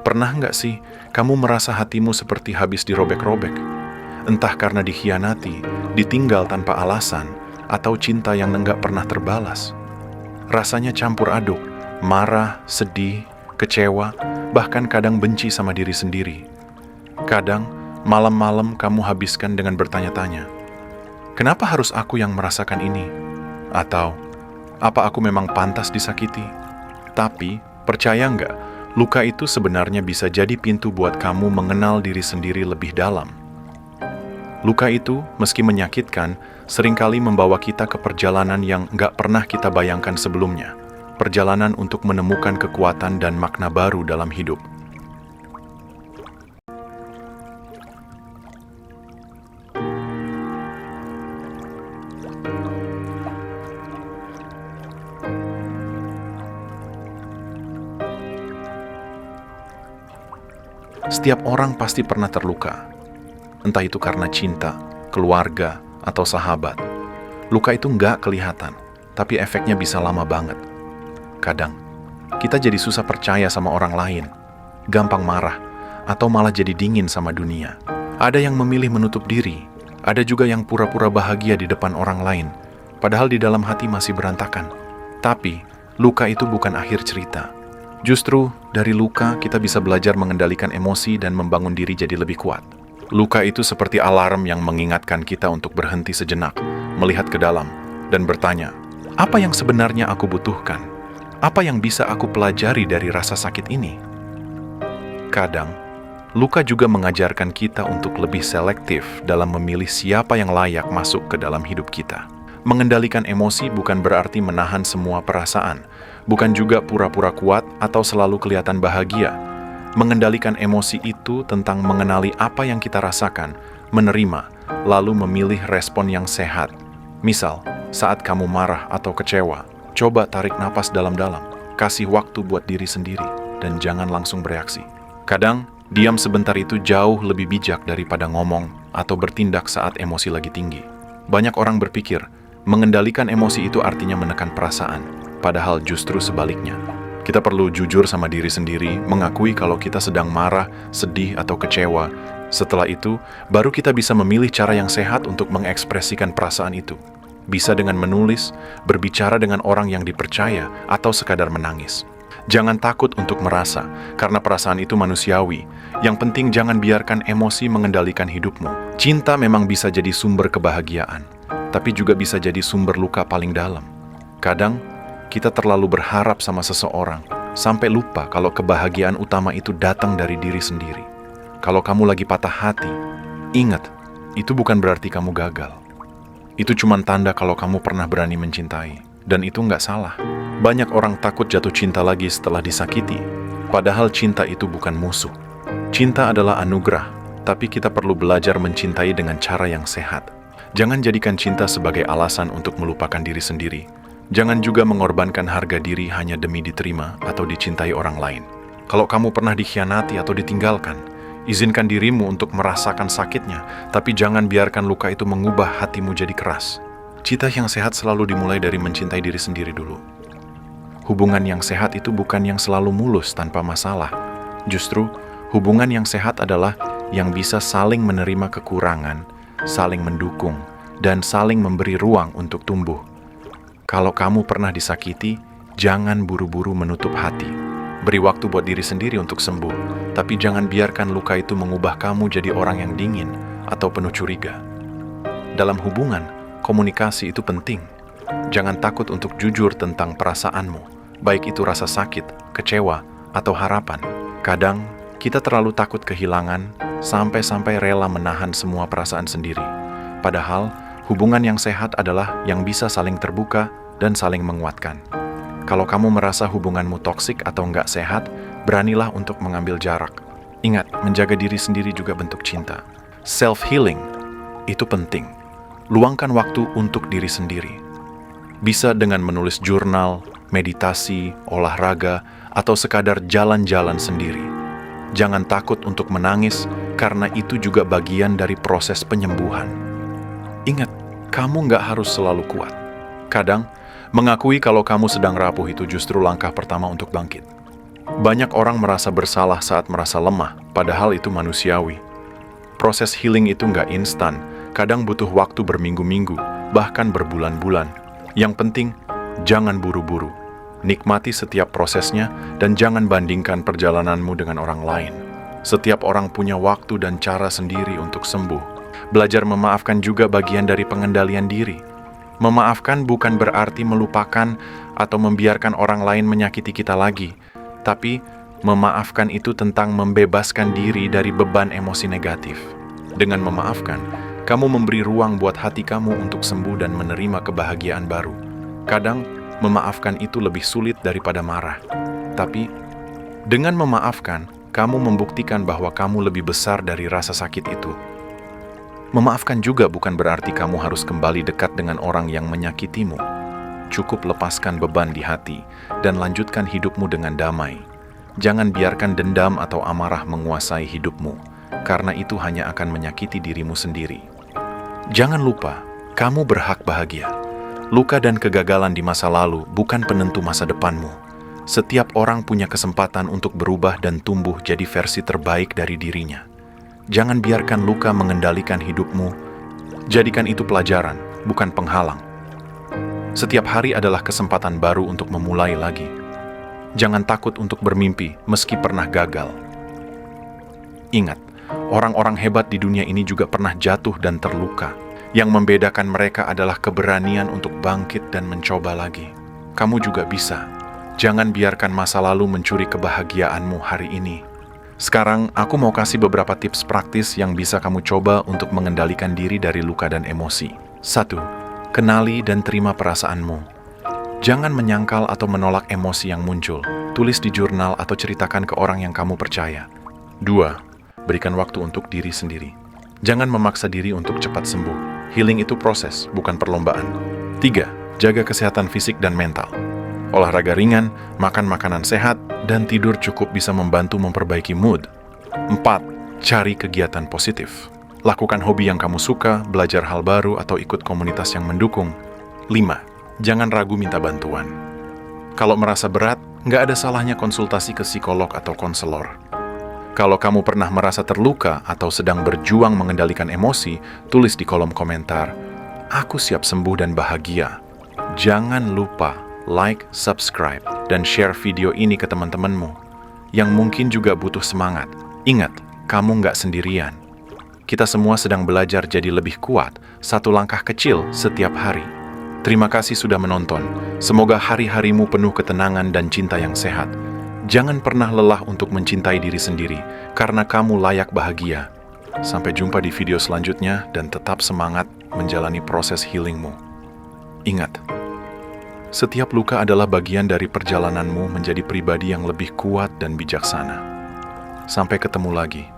Pernah nggak sih kamu merasa hatimu seperti habis dirobek-robek? Entah karena dikhianati, ditinggal tanpa alasan, atau cinta yang nggak pernah terbalas. Rasanya campur aduk, marah, sedih, kecewa, bahkan kadang benci sama diri sendiri. Kadang, malam-malam kamu habiskan dengan bertanya-tanya, kenapa harus aku yang merasakan ini? Atau, apa aku memang pantas disakiti? Tapi, percaya nggak, luka itu sebenarnya bisa jadi pintu buat kamu mengenal diri sendiri lebih dalam. Luka itu, meski menyakitkan, seringkali membawa kita ke perjalanan yang nggak pernah kita bayangkan sebelumnya. Perjalanan untuk menemukan kekuatan dan makna baru dalam hidup. Setiap orang pasti pernah terluka. Entah itu karena cinta, keluarga, atau sahabat. Luka itu nggak kelihatan, tapi efeknya bisa lama banget. Kadang, kita jadi susah percaya sama orang lain, gampang marah, atau malah jadi dingin sama dunia. Ada yang memilih menutup diri, ada juga yang pura-pura bahagia di depan orang lain, padahal di dalam hati masih berantakan. Tapi, luka itu bukan akhir cerita. Justru, dari luka kita bisa belajar mengendalikan emosi dan membangun diri jadi lebih kuat. Luka itu seperti alarm yang mengingatkan kita untuk berhenti sejenak, melihat ke dalam, dan bertanya, apa yang sebenarnya aku butuhkan? Apa yang bisa aku pelajari dari rasa sakit ini? Kadang, luka juga mengajarkan kita untuk lebih selektif dalam memilih siapa yang layak masuk ke dalam hidup kita. Mengendalikan emosi bukan berarti menahan semua perasaan, bukan juga pura-pura kuat atau selalu kelihatan bahagia. Mengendalikan emosi itu tentang mengenali apa yang kita rasakan, menerima, lalu memilih respon yang sehat. Misal, saat kamu marah atau kecewa, coba tarik napas dalam-dalam, kasih waktu buat diri sendiri, dan jangan langsung bereaksi. Kadang, diam sebentar itu jauh lebih bijak daripada ngomong atau bertindak saat emosi lagi tinggi. Banyak orang berpikir, mengendalikan emosi itu artinya menekan perasaan, padahal justru sebaliknya. Kita perlu jujur sama diri sendiri, mengakui kalau kita sedang marah, sedih, atau kecewa. Setelah itu, baru kita bisa memilih cara yang sehat untuk mengekspresikan perasaan itu. Bisa dengan menulis, berbicara dengan orang yang dipercaya, atau sekadar menangis. Jangan takut untuk merasa, karena perasaan itu manusiawi. Yang penting jangan biarkan emosi mengendalikan hidupmu. Cinta memang bisa jadi sumber kebahagiaan, tapi juga bisa jadi sumber luka paling dalam. Kadang, kita terlalu berharap sama seseorang, sampai lupa kalau kebahagiaan utama itu datang dari diri sendiri. Kalau kamu lagi patah hati, ingat, itu bukan berarti kamu gagal. Itu cuma tanda kalau kamu pernah berani mencintai, dan itu nggak salah. Banyak orang takut jatuh cinta lagi setelah disakiti, padahal cinta itu bukan musuh. Cinta adalah anugerah, tapi kita perlu belajar mencintai dengan cara yang sehat. Jangan jadikan cinta sebagai alasan untuk melupakan diri sendiri. Jangan juga mengorbankan harga diri hanya demi diterima atau dicintai orang lain. Kalau kamu pernah dikhianati atau ditinggalkan, izinkan dirimu untuk merasakan sakitnya, tapi jangan biarkan luka itu mengubah hatimu jadi keras. Cinta yang sehat selalu dimulai dari mencintai diri sendiri dulu. Hubungan yang sehat itu bukan yang selalu mulus tanpa masalah. Justru, hubungan yang sehat adalah yang bisa saling menerima kekurangan, saling mendukung, dan saling memberi ruang untuk tumbuh. Kalau kamu pernah disakiti, jangan buru-buru menutup hati. Beri waktu buat diri sendiri untuk sembuh, tapi jangan biarkan luka itu mengubah kamu jadi orang yang dingin atau penuh curiga. Dalam hubungan, komunikasi itu penting. Jangan takut untuk jujur tentang perasaanmu, baik itu rasa sakit, kecewa, atau harapan. Kadang, kita terlalu takut kehilangan, sampai-sampai rela menahan semua perasaan sendiri. Padahal, hubungan yang sehat adalah yang bisa saling terbuka dan saling menguatkan. Kalau kamu merasa hubunganmu toksik atau nggak sehat, beranilah untuk mengambil jarak. Ingat, menjaga diri sendiri juga bentuk cinta. Self-healing, itu penting. Luangkan waktu untuk diri sendiri. Bisa dengan menulis jurnal, meditasi, olahraga, atau sekadar jalan-jalan sendiri. Jangan takut untuk menangis, karena itu juga bagian dari proses penyembuhan. Ingat, kamu nggak harus selalu kuat. Kadang, mengakui kalau kamu sedang rapuh itu justru langkah pertama untuk bangkit. Banyak orang merasa bersalah saat merasa lemah, padahal itu manusiawi. Proses healing itu nggak instan, kadang butuh waktu berminggu-minggu, bahkan berbulan-bulan. Yang penting, jangan buru-buru. Nikmati setiap prosesnya dan jangan bandingkan perjalananmu dengan orang lain. Setiap orang punya waktu dan cara sendiri untuk sembuh. Belajar memaafkan juga bagian dari pengendalian diri. Memaafkan bukan berarti melupakan atau membiarkan orang lain menyakiti kita lagi. Tapi, memaafkan itu tentang membebaskan diri dari beban emosi negatif. Dengan memaafkan, kamu memberi ruang buat hati kamu untuk sembuh dan menerima kebahagiaan baru. Kadang, memaafkan itu lebih sulit daripada marah. Tapi, dengan memaafkan, kamu membuktikan bahwa kamu lebih besar dari rasa sakit itu. Memaafkan juga bukan berarti kamu harus kembali dekat dengan orang yang menyakitimu. Cukup lepaskan beban di hati dan lanjutkan hidupmu dengan damai. Jangan biarkan dendam atau amarah menguasai hidupmu, karena itu hanya akan menyakiti dirimu sendiri. Jangan lupa, kamu berhak bahagia. Luka dan kegagalan di masa lalu bukan penentu masa depanmu. Setiap orang punya kesempatan untuk berubah dan tumbuh jadi versi terbaik dari dirinya. Jangan biarkan luka mengendalikan hidupmu. Jadikan itu pelajaran, bukan penghalang. Setiap hari adalah kesempatan baru untuk memulai lagi. Jangan takut untuk bermimpi meski pernah gagal. Ingat, orang-orang hebat di dunia ini juga pernah jatuh dan terluka. Yang membedakan mereka adalah keberanian untuk bangkit dan mencoba lagi. Kamu juga bisa. Jangan biarkan masa lalu mencuri kebahagiaanmu hari ini. Sekarang, aku mau kasih beberapa tips praktis yang bisa kamu coba untuk mengendalikan diri dari luka dan emosi. 1. Kenali dan terima perasaanmu. Jangan menyangkal atau menolak emosi yang muncul. Tulis di jurnal atau ceritakan ke orang yang kamu percaya. 2. Berikan waktu untuk diri sendiri. Jangan memaksa diri untuk cepat sembuh. Healing itu proses, bukan perlombaan. 3. Jaga kesehatan fisik dan mental. Olahraga ringan, makan makanan sehat, dan tidur cukup bisa membantu memperbaiki mood. 4. Cari kegiatan positif. Lakukan hobi yang kamu suka, belajar hal baru, atau ikut komunitas yang mendukung. 5. Jangan ragu minta bantuan. Kalau merasa berat, nggak ada salahnya konsultasi ke psikolog atau konselor. Kalau kamu pernah merasa terluka atau sedang berjuang mengendalikan emosi, tulis di kolom komentar, "Aku siap sembuh dan bahagia." Jangan lupa like, subscribe, dan share video ini ke teman-temanmu yang mungkin juga butuh semangat. Ingat, kamu nggak sendirian. Kita semua sedang belajar jadi lebih kuat, satu langkah kecil setiap hari. Terima kasih sudah menonton. Semoga hari-harimu penuh ketenangan dan cinta yang sehat. Jangan pernah lelah untuk mencintai diri sendiri, karena kamu layak bahagia. Sampai jumpa di video selanjutnya dan tetap semangat menjalani proses healingmu. Ingat, setiap luka adalah bagian dari perjalananmu menjadi pribadi yang lebih kuat dan bijaksana. Sampai ketemu lagi.